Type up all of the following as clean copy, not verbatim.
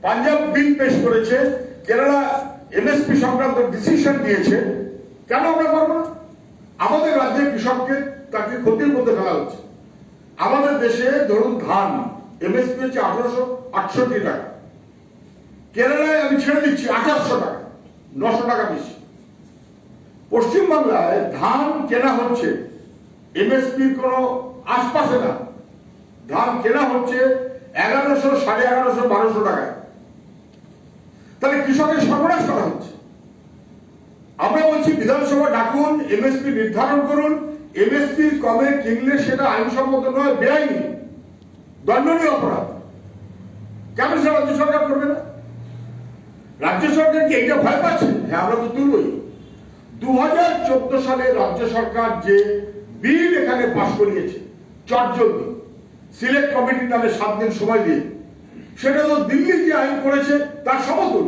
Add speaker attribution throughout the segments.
Speaker 1: পাঞ্জাব বিল পেশ করেছে, কেরালা এমএসপি সংক্রান্ত ডিসিশন দিয়েছে, কেন আমরা পারবো না? আমাদের রাজ্যের কৃষককে তাকে ক্ষতির মধ্যে ফেলা হচ্ছে। আমাদের দেশে ধরুন ধান এমএসপি হচ্ছে 1868 টাকা, কেরালায় আমি ছেড়ে দিচ্ছি 2800 টাকা, 900 টাকা বেশি। পশ্চিমবাংলায় ধান কেনা হচ্ছে এমএসপির কোনো আশপাশে না, ধান কেনা হচ্ছে 1100, 1150, 1200 টাকায়। তাহলে কৃষকের সর্বনাশ করা হচ্ছে। আমরা বলছি বিধানসভা ডাকুন, এমএসপি নির্ধারণ করুন, এমএসপি কমে কিনলে সেটা আইনসম্মত নয়, বেআইনি, দণ্ডনীয় অপরাধ। কেন সে রাজ্য সরকার করবে না? রাজ্য সরকার কি এইটা ভয় পাচ্ছে? হ্যাঁ, আমরা তো তুলবই। 2014 সালে রাজ্য সরকার যে বিল এখানে পাশ করিয়েছে চটজলদি, সিলেক্ট কমিটির নামে 7 দিন সময় দিয়ে, সেটা তো দিল্লির যে আইন করেছে তার সমতুল।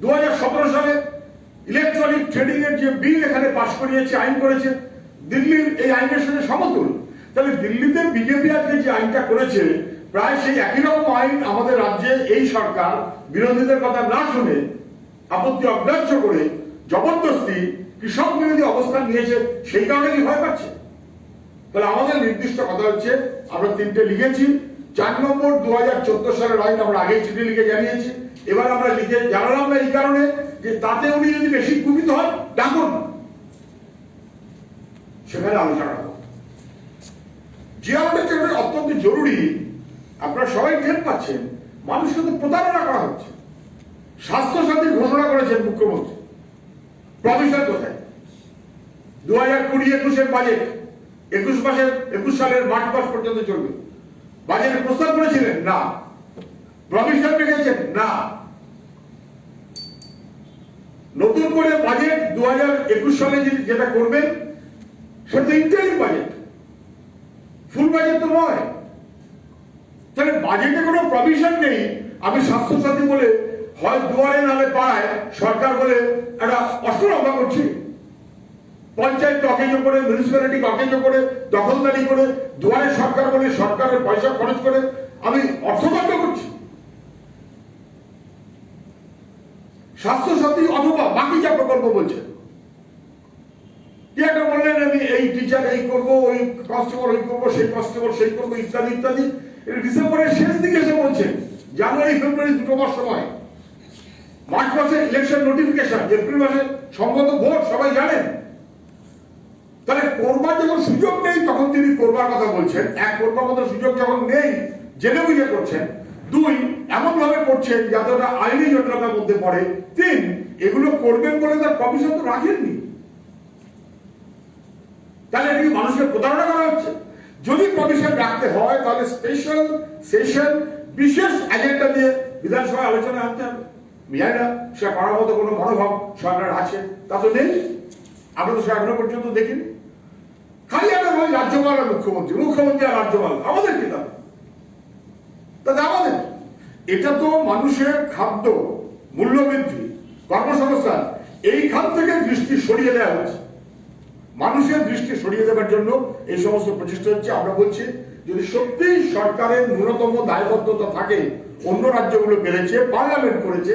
Speaker 1: 2017 সালে ইলেকট্রনিক ট্রেডিং এর যে বিল এখানে পাশ করিয়েছে, আইন করেছে, দিল্লির এই আইনের সাথে সমতুল। তাহলে দিল্লিতে বিজেপি আজকে যে আইনটা করেছে, প্রায় সেই একই রকম আইন আমাদের রাজ্যে এই সরকার বিরোধীদের কথা না শুনে, আপত্তি অগ্রাহ্য করে জবরদস্তি কৃষক বিরোধী অবস্থান নিয়েছে। সেই কারণে কি ভয় পাচ্ছে? তাহলে আমাদের নির্দিষ্ট কথা হচ্ছে, আমরা 3টে লিখেছি। 4 নম্বর 2014 সালের আইন আমরা আগেই চিঠি লিখে জানিয়েছি। এবার আমরা লিখে জানালাম না এই কারণে যে তাতে উনি যদি বেশি কুপিত হন, ডাকুন, সেখানে আলোচনা করব। যে আমাদের জন্য অত্যন্ত জরুরি, আপনারা সবাই টের পাচ্ছেন, মানুষকে তো প্রতারণা করা হচ্ছে। স্বাস্থ্য সাথীর ঘোষণা করেছেন মুখ্যমন্ত্রী, প্রভিশন কোথায়? 2020-21 বাজেট 21 সালের মার্চ মাস পর্যন্ত চলবে। বাজেটে প্রস্তাব করেছিলেন না, প্রভিশন রেখেছেন না। নতুন করে বাজেট 2021 সালে যেটা করবেন সেটা ইন্টারিম বাজেট, ফুল বাজেট তো নয়। তাহলে বাজেটে কোনো প্রভিশন নেই। আমি স্বাস্থ্য সাথী বলে হয় দুয়ারে নালে পাড়ায় সরকার বলে একটা অস্ত্ররক্ষা করছি, পঞ্চায়েত অকেজ করে, মিউনিসিপ্যালিটি অকেজ করে, দখলদারি করে, দুয়ারে সরকার বলে সরকারের পয়সা খরচ করে আমি অর্থদণ্ড করছি। স্বাস্থ্য সাথী অথবা বাকি যা প্রকল্প বলছে, একটা বললেন আমি এই টিচার এই করবো, ওই কনস্টেবল ওই করবো, সেই কনস্টেবল সেই করবো, ইত্যাদি ইত্যাদি। ডিসেম্বরের শেষ দিকে এসে বলছেন, জানুয়ারি ফেব্রুয়ারি 2 মাস সময়, মার্চ মাসে ইলেকশন নোটিফিকেশন, এপ্রিল মাসে সম্ভবত ভোট, সবাই জানেন। তাহলে করবার যখন সুযোগ নেই তখন তিনি করবার কথা বলছেন। এক, করবার মতো সুযোগ যখন নেই জেনে বুঝে করছেন। 2, এমন ভাবে করছেন যাতে ওটা আইনি জটিলতার মধ্যে পড়ে। 3, এগুলো করবেন বলে তার প্রভিশন তো রাখেননি। তাহলে এটি মানুষকে প্রতারণা করা হচ্ছে। যদি প্রভিশন রাখতে হয় তাহলে স্পেশাল সেশন, বিশেষ এজেন্ডা দিয়ে বিধানসভায় আলোচনা আনতে হবে। মিয়ানা সে করার মতো কোনো মনোভাব সরকার আছে তা তো নেই। আমরা তো সে এখনো পর্যন্ত দেখিনি। খালি একটা ওই রাজ্যপাল আর মুখ্যমন্ত্রী, মুখ্যমন্ত্রী আর রাজ্যপাল, আমাদের কি তাতে আমাদের? এটা তো মানুষের খাদ্য, মূল্যবৃদ্ধি, কর্মসংস্থান, এইখান থেকে দৃষ্টি সরিয়ে দেওয়া হচ্ছে। মানুষের দৃষ্টি সরিয়ে দেওয়ার জন্য এই সমস্ত প্রচেষ্টা হচ্ছে। আমরা বলছি, যদি সত্যি সরকারের ন্যূনতম দায়বদ্ধতা থাকে, অন্য রাজ্যগুলো পেরেছে, পার্লামেন্ট করেছে,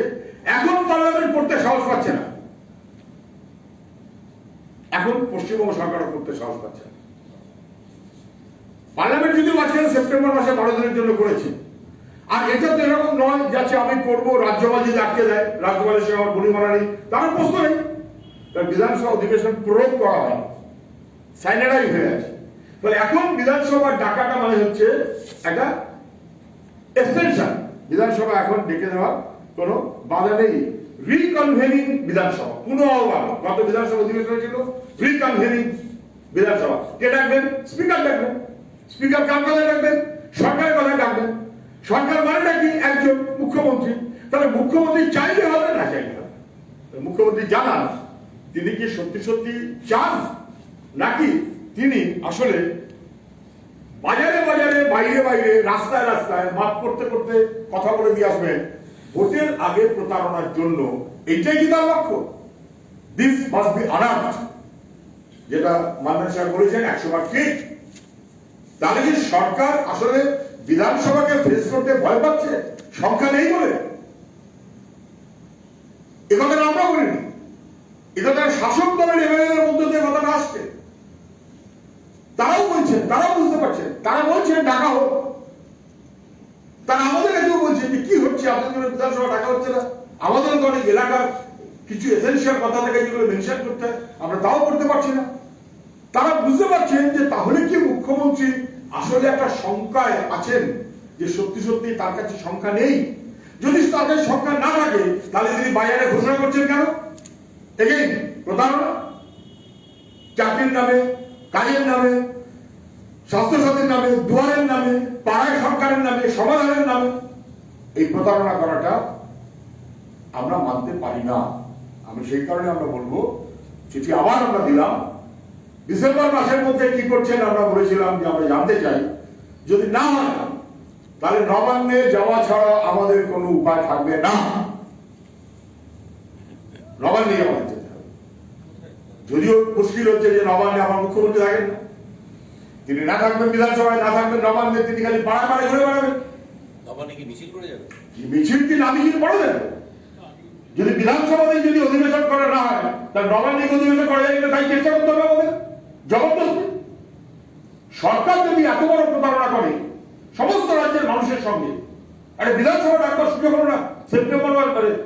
Speaker 1: এখন পার্লামেন্ট করতে সাহস পাচ্ছে না। এখন পশ্চিমবঙ্গ সরকার করতে সাহস পাচ্ছে না। পার্লামেন্ট যদি মাঝখানে সেপ্টেম্বর মাসে 12 দিনের জন্য করেছে, আর এটা তো এরকম নয় যাচ্ছে আমি করবো, রাজ্যপাল যদি আটকে দেয়, রাজ্যপালের সঙ্গে আমার পরিমাণা নেই, তার প্রশ্ন নেই। তার বিধানসভা অধিবেশন প্রয়োগ করা হয়, সাইনারাই হয়ে আছে। ফলে এখন বিধানসভার ডাকাটা মানে হচ্ছে একটা এক্সটেনশন। বিধানসভা এখন ডেকে দেওয়ার কোনো বাধা নেই। রিকনভেনিং বিধানসভা, পুনঃ আহ্বান। গত বিধানসভা অধিবেশন ছিল রিকনভেনিং বিধানসভা। কে ডাকবেন? স্পিকার ডাকবেন। স্পিকার কার কথা ডাকবেন? সরকারের কথা ডাকবেন। সরকার মানে নাকি একজন মুখ্যমন্ত্রী। তাহলে মুখ্যমন্ত্রী চাইলে হবে না চাইলে হবে? মুখ্যমন্ত্রী জানান তিনি কি সত্যি সত্যি চান, নাকি তিনি আসলে বাজারে বাজারে, বাইরে বাইরে, রাস্তায় রাস্তায় মাপ করতে করতে কথা বলে দিয়ে আসবেন ভোটের আগে প্রতারণার জন্য? এইটাই কি তার লক্ষ্য? This must be an art. যেটা মাননীয় স্যার বলেছেন 100বার ঠিক। তাহলে কি সরকার আসলে বিধানসভাকে ফেস করতে ভয় পাচ্ছে সংখ্যা নেই বলে? বলিনি, এটা তার শাসক দলের এমএলএদের মধ্যে দিয়ে কথাটা আসছে। তারাও বলছেন, তারাও বুঝতে পারছেন, তারা বলছেন ডাকা হোক। তারা আমাদের কাছেও বলছে যে কি হচ্ছে, আপনাদের জন্য বিধানসভা ডাকা হচ্ছে না। আমাদের তো অনেক এলাকার কিছু এসেন্সিয়াল কথা থেকে যেগুলো মেনশন করতে হয় আমরা তাও করতে পারছি না। তারা বুঝতে পারছেন যে তাহলে কি মুখ্যমন্ত্রী আসলে একটা শঙ্কায় আছেন যে সত্যি সত্যি তার কাছে সংখ্যা নেই। যদি তার কাছে সংখ্যা না থাকে তাহলে তিনি বাজারে ঘোষণা করছেন কেন? এগেইন প্রতারণা, চাকরির নামে, কাজের নামে, স্বাস্থ্যসাথীর নামে, দুয়ারের নামে, পাড়ায় সরকারের নামে, সমাধানের নামে এই প্রতারণা করাটা আমরা মানতে পারি না। আমি সেই কারণে আমরা বলবো, চিঠি আবার আমরা দিলাম, ডিসেম্বর মাসের মধ্যে কি করছেন আমরা বলেছিলাম যে আমরা জানতে চাই। যদি না হয় তাহলে নবান্নে যাওয়া ছাড়া আমাদের কোনো উপায় থাকবে না। নবান্নে আমাদের যেতে হবে। যদিও মুশকিল হচ্ছে যে নবান্নে আমার মুখ্যমন্ত্রী থাকেন না, তিনি না থাকবেন বিধানসভায়, না থাকবেন নবান্নে, তিনি খালি পাড়ায় পাড়ায় ঘুরে বেড়াবেন।
Speaker 2: নবান্নে কি মিছিল করে যাবে?
Speaker 1: মিছিল কি না মিছিল পড়ে যাবে? যদি বিধানসভাতে যদি অধিবেশন করা না হয় তাহলে নবান্নে অধিবেশন করা যায় তাই চেষ্টা করতে হবে আমাদের জবরদস্তি। সরকার যদি এত বড় প্রতারণা করে সমস্ত রাজ্যের মানুষের সঙ্গে, আরে বিধানসভা ডাকবার সুযোগ হলো না সেপ্টেম্বর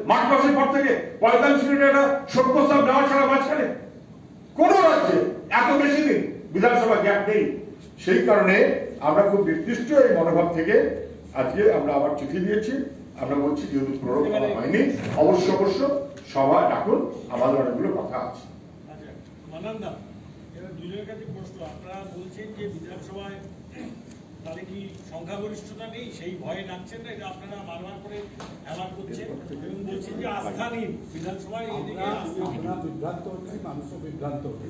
Speaker 1: মার্চ মাসের পর থেকে 45 মিনিটের একটা শোক প্রস্তাব নেওয়া ছাড়া মাঝখানে কোন রাজ্যে এত বেশি দিন বিধানসভা গ্যাপ নেই। সেই কারণে আমরা খুব নির্দিষ্ট এই মনোভাব থেকে আজকে আমরা আবার চিঠি দিয়েছি। আমরা বলছি যেহেতু প্রয়োগ করা হয়নি অবশ্য অবশ্য সভা ডাকুন, আমাদের অনেকগুলো কথা আছে।
Speaker 3: দুজনের কাছে প্রশ্ন, আপনারা বলছেন যে বিধানসভায় তাহলে কি সংখ্যাগরিষ্ঠতা নেই, সেই ভয়ে ডাকছেন না? এটা আপনারা বারবার করে অ্যালার্ট করছেন এবং বলছেন যে আস্থা নিন বিধানসভায়।
Speaker 4: বিভ্রান্ত হচ্ছে, মানুষও বিভ্রান্ত হচ্ছে।